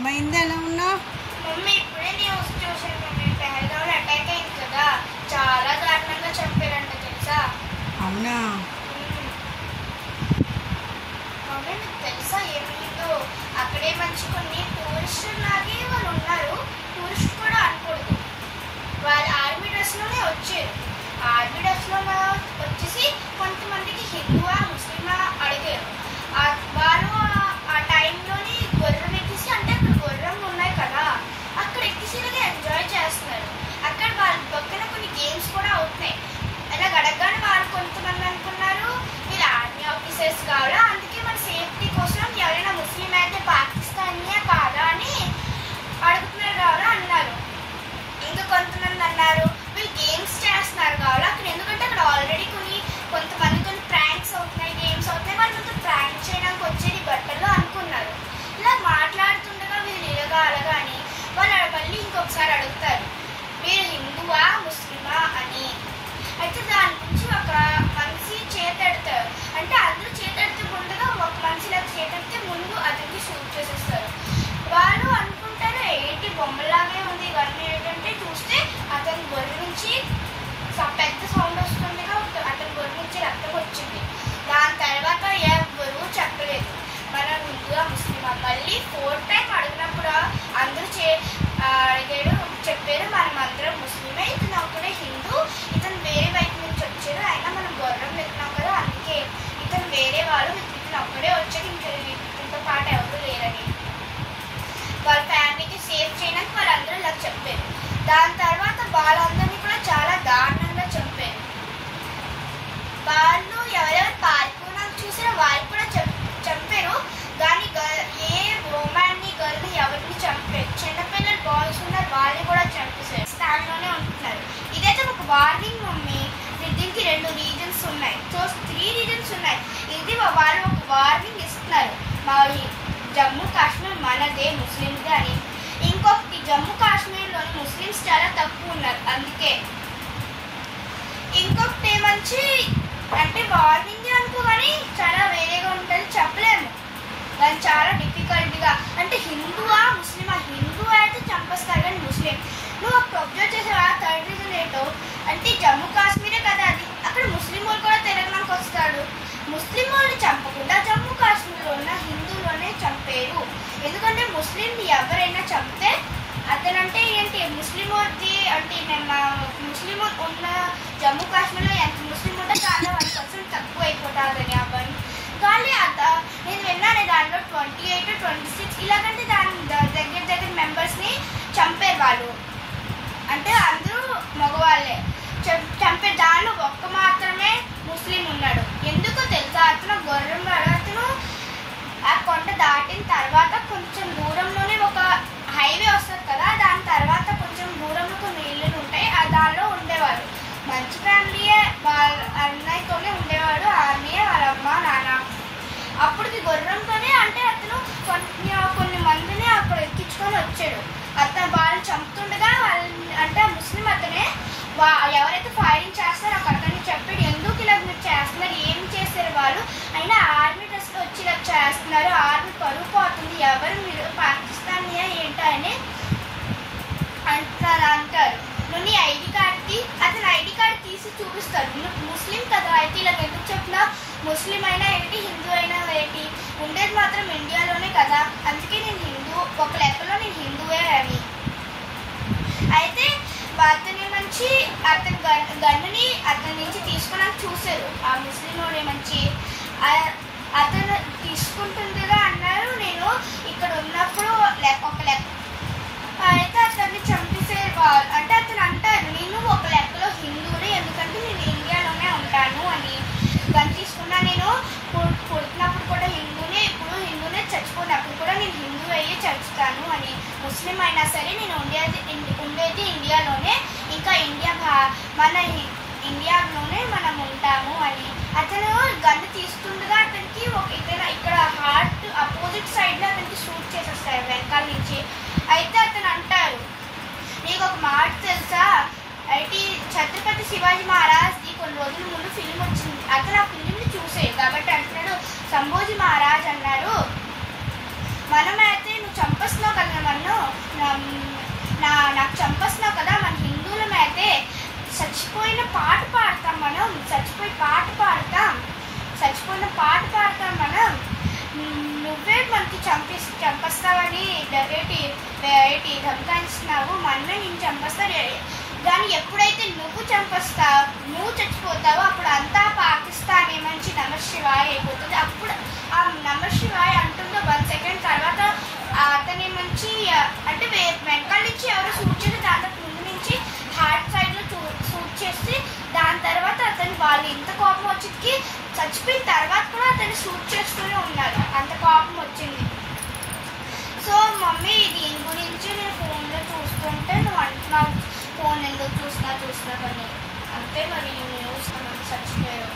ఏమైంది ఎలా ఉన్నావు? మమ్మీ ఇప్పుడే న్యూస్ చూసాను మమ్మీ. పెహల్గాంలో అటాక్ అయింది కదా, చాలా దారుణంగా చంపారంట తెలుసా? అవునా? మమ్మీ మీకు తెలుసా ఏమైందో? అక్కడే మంచి కొన్ని టూరిస్టులు లాగే వాళ్ళు ఉన్నారు. టూరిస్ట్ కూడా అనకూడదు, వాళ్ళు ఆర్మీ డ్రెస్లోనే వచ్చారు. ఆర్మీ డ్రెస్లో వచ్చేసి కొంతమందికి హిందువా ముస్లిమా అడిగారు. వాళ్ళు ఆ టైంలోని గుర్రం ఎక్కిసి, అంటే అక్కడ గుర్రం ఉన్నాయి కదా, అక్కడ ఎక్కిసి ఎంజాయ్ చేస్తున్నారు. అక్కడ వాళ్ళ పక్కన కొన్ని గేమ్స్ కూడా అవుతున్నాయి. అలా గడగానే వాళ్ళు కొంతమంది అనుకున్నారు వీళ్ళు ఆర్మీ ఆఫీసర్స్ కావాలా, అందుకే మన సేఫ్టీ కోసం ఎవరైనా ముస్లిం అయితే పాకిస్తానీయా కాదా అని అడుగుతున్నారు కావాలా అన్నారు. ఇంకా కొంతమంది అన్నారు వీళ్ళు గేమ్స్ చేస్తున్నారు కావాలా అక్కడ, ఎందుకంటే అక్కడ ఆల్రెడీ కొంతమంది ప్రాంక్స్ అవుతున్నాయి, గేమ్స్ అవుతున్నాయి, వాళ్ళు కొంచెం ప్రాంక్ చేయడానికి వచ్చేది బట్టల్లో అనుకున్నారు. ఇలా మాట్లాడుతుండగా వీళ్ళు ఇలాగా అలాగా అని వాళ్ళు మళ్ళీ ఇంకొకసారి అడుగుతారు మీరు హిందువా ముస్లిమా అని. అయితే దాని నుంచి ఒక మనిషి చేతెడతారు, అంటే అందరూ చేతెడితే ముందుగా ఒక మనిషిలా చేతెడితే ముందు అతనికి షూట్ చేసేస్తారు. వాళ్ళు అనుకుంటారు ఏంటి బొమ్మలాగే ఉంది ఇవన్నీ, ఏంటంటే చూస్తే అతని గొర్రె నుంచి పెద్ద సౌండ్ వస్తుందిగా, అతని గొర్రె నుంచి రక్తం వచ్చింది. దాని తర్వాత ఎవరు చెప్పలేదు మనం హిందువా ముస్లిమా. మళ్ళీ 4th టైం అడిగినప్పుడు అందరూ అడిగాడు, చెప్పారు మనం అందరం ముస్లిమే, ఇతను ఒకడే హిందూ, ఇతను వేరే వైపు నుంచి వచ్చాడు, అయినా మనం గొర్రెం పెట్టినాం కదా అందుకే ఇతను వేరే వాళ్ళు, ఇతను ఒక్కడే వచ్చాడు, ఇంతో పాటు ఎవరు లేరని వాళ్ళ ఫ్యామిలీకి సేఫ్ చేయడానికి వాళ్ళందరూ ఇలా చెప్పారు. దాని తర్వాత వాళ్ళందరినీ కూడా చాలా దారుణంగా చంపారు. వాళ్ళు ఎవరెవరు పారిపోయినాక చూసారో వాళ్ళు కూడా చంపారు. కానీ ఏ రోమాన్ని గర్ల్ని ఎవరిని చంపారు, చిన్నపిల్లలు బాయ్స్ ఉన్నారు వాళ్ళని కూడా చంపేశారు. స్టాండ్లోనే ఉంటున్నారు. ఇదైతే ఒక వార్నింగ్ మమ్మీ. దీనికి 2 రీజన్స్ ఉన్నాయి, సో 3 రీజన్స్ ఉన్నాయి. ఇది వాళ్ళు ఒక వార్నింగ్ ఇస్తున్నారు, మా జమ్మూ కాశ్మీర్ మనదే ముస్లిందే అని. ఇంకొకటి జమ్మూ కాశ్మీర్లోని ముస్లిమ్స్ చాలా తక్కువ ఉన్నారు అందుకే. ఇంకొకటి ఏమంచి అంటే వార్నింగ్ అనుకో కానీ చాలా వేరేగా ఉంటుంది, చెప్పలేము దాన్ని, చాలా డిఫికల్ట్గా. అంటే హిందువా ముస్లిమా, హిందూ అయితే చంపేస్తారు కానీ ముస్లిం నువ్వు ఒక అబ్జర్వ్ చేసావా? 3rd రీజన్ ఏంటో అంటే జమ్మూ కాశ్మీరే కదా అది, అక్కడ ముస్లిం వాళ్ళు కూడా తెలంగాణకు వస్తాడు. ముస్లిం వాళ్ళని చంపకుండా జమ్మూ కాశ్మీర్లో ఉన్న హిందువులోనే చంపారు. ఎందుకంటే ముస్లింని ఎవరైనా చంపితే అతనంటే ఏంటి ముస్లిం వద్ది అంటే ముస్లిం ఉన్న జమ్మూ కాశ్మీర్లో ఎంత ముస్లిం ఉంటే చాలా 1% తక్కువ అయిపోతుందని అవన్నీ. కానీ నేను విన్నాను దాంట్లో 28 26 ఇలాగంటే దాని దగ్గర మెంబర్స్ని చంపారు వాళ్ళు, అంటే అందరూ మగవాళ్ళే చంపారు. దానిలో ఒక్క మాత్రమే ముస్లిం ఉన్నాడు. ఎందుకో తెలుసా? అతను గొర్రెం అతను ఆ కొండ దాటిన తర్వాత కొంచెం దూరంలోనే ఒక హైవే వస్తుంది కదా, దాని తర్వాత కొంచెం దూరంలో కొన్ని ఇల్లులు ఉంటాయి, దానిలో ఉండేవాడు. మంచి ఫ్యామిలీయే, వాళ్ళ అన్నయ్యతోనే ఉండేవాడు, ఆర్మీయే వాళ్ళ అమ్మ నాన్న. అప్పటికి గుర్రంతోనే అంటే అతను కొన్ని మందిని అక్కడ ఎక్కించుకొని వచ్చాడు. అతను వాళ్ళని చంపుతుండగా అంటే ముస్లిం అతనే ఎవరైతే ఫైరింగ్ చేస్తారో అతన్ని చెప్పాడు ఎందుకు ఇలా మీరు చేస్తున్నారు, ఏం చేశారు వాళ్ళు, అయినా ఆర్మీ డ్రెస్లో వచ్చి ఇలా చేస్తున్నారు, ఆర్మీ పరుగు పోతుంది, ఎవరు మీరు పాకిస్తానీయా ఏంటా అని అంటారు. నువ్వు నీ ఐడి కార్డ్కి అతను ఐడి కార్డ్ తీసి చూపిస్తాడు, నువ్వు ముస్లిం కదా అయితే ఇలా ఎందుకు చెప్పినా, ముస్లిం అయినా ఏంటి హిందూ అయినా ఏంటి, ఉండేది మాత్రం ఇండియాలోనే కదా అందుకే నేను హిందూ, ఒక లెక్కలో నేను హిందువే అని. అయితే అతని మంచి అతని గన్నుని అతని నుంచి తీసుకోవడానికి చూశారు. ఆ ముస్లిం వాడు మంచి అతను తీసుకుంటుందిగా అన్నారు, నేను ఇక్కడ ఉన్నప్పుడు ఒక లెక్క అయితే అతన్ని చంపేసేవారు. అంటే అతను అంటారు నేను ఒక లెక్కలో హిందూని, ఎందుకంటే నేను ఇండియాలోనే ఉంటాను అని. గన్ తీసుకున్నా, నేను పుట్టినప్పుడు కూడా హిందూనే, ఇప్పుడు హిందూనే, చచ్చిపోయినప్పుడు కూడా నేను హిందూ అయ్యి చచ్చుతాను అని. ముస్లిం అయినా సరే నేను ఉండేది ఇండియాలోనే, ఇంకా మన ఇండియాలోనే మనం ఉంటాము అని. అతను గన్ను తీసుకుండగా అతనికి ఇక్కడ హార్ట్ అపోజిట్ సైడ్లో అతనికి షూట్ చేసేస్తారు వెనకాల నుంచి. అయితే అతను అంటారు నీకు ఒక మాట తెలుసా, అయితే ఛత్రపతి శివాజీ మహారాజ్ది కొన్ని రోజుల ముందు ఫిలిం వచ్చింది, అతను ఆ ఫిలింని చూసేది కాబట్టి అంటున్నాడు సంభాజీ మహారాజ్ అన్నారు మనమైతే నువ్వు చంపేస్తున్నావు కదా పాట పాడతాం మనం, చచ్చిపోయిన పాట పాడతాం మనం. నువ్వే మనకి చంపేస్తావని ఏంటి ధమకాయిస్తున్నావు, మనమే నేను చంపేస్తా. కానీ ఎప్పుడైతే నువ్వు చచ్చిపోతావో అప్పుడు అంతా పాకిస్తాన్ మంచి నమశివాయ అయిపోతుంది. అప్పుడు ఆ నమశివాయ అంటుందో 1 సెకండ్ తర్వాత అతని మంచి అంటే వెనకాల నుంచి ఎవరో షూట్ చేసి దాంట్లో ముందు నుంచి హార్ట్ సైడ్ లో షూట్ చేసి దాని తర్వాత అతను వాళ్ళు ఇంత కోపం వచ్చి చచ్చిపోయిన తర్వాత కూడా అతన్ని షూట్ చేస్తూనే ఉన్నారు, అంత కోపం వచ్చింది. సో మమ్మీ దీని గురించి నేను ఫోన్లో చూస్తుంటే నువ్వు అంటున్నావు ఫోన్ ఎందుకు చూస్తున్నా కానీ అంతే. మరి న్యూస్ చచ్చిపోయారు.